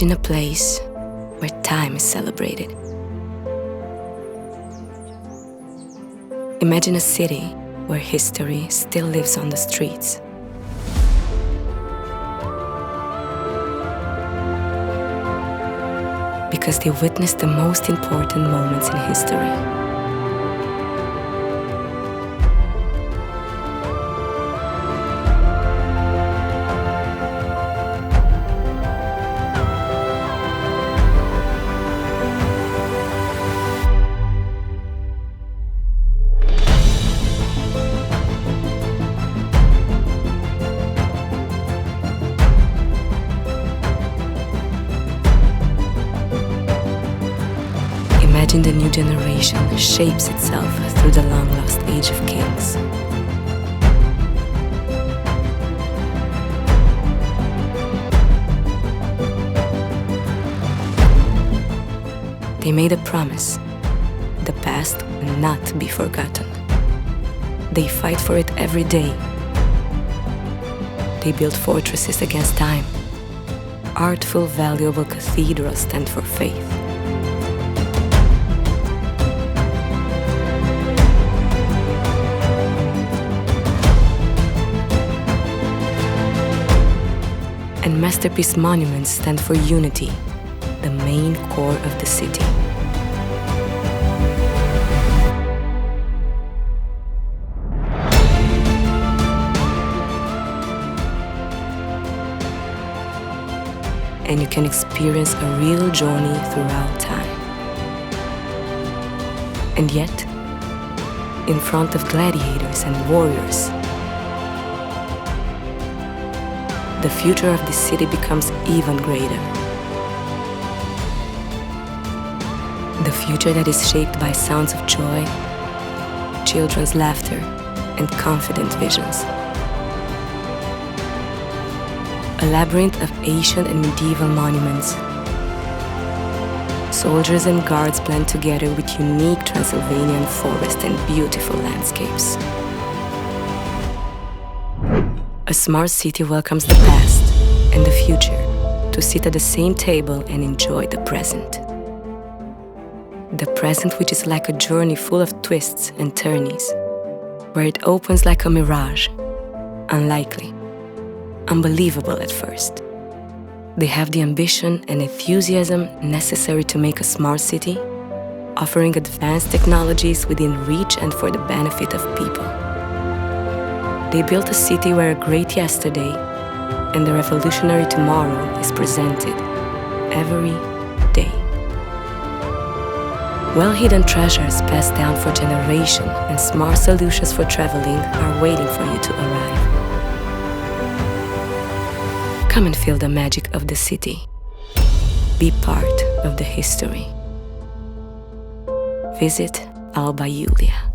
Imagine a place where time is celebrated. Imagine a city where history still lives on the streets. Because they witnessed the most important moments in history. Imagine the new generation shapes itself through the long-lost age of kings. They made a promise: the past will not be forgotten. They fight for it every day. They build fortresses against time. Artful, valuable cathedrals stand for faith. And masterpiece monuments stand for unity, the main core of the city. And you can experience a real journey throughout time. And yet, in front of gladiators and warriors, the future of this city becomes even greater. The future that is shaped by sounds of joy, children's laughter, and confident visions. A labyrinth of ancient and medieval monuments. Soldiers and guards blend together with unique Transylvanian forest and beautiful landscapes. A smart city welcomes the past and the future to sit at the same table and enjoy the present. The present, which is like a journey full of twists and turnies, where it opens like a mirage, unlikely, unbelievable at first. They have the ambition and enthusiasm necessary to make a smart city, offering advanced technologies within reach and for the benefit of people. They built a city where a great yesterday and a revolutionary tomorrow is presented every day. Well-hidden treasures passed down for generations and smart solutions for traveling are waiting for you to arrive. Come and feel the magic of the city. Be part of the history. Visit Alba Iulia.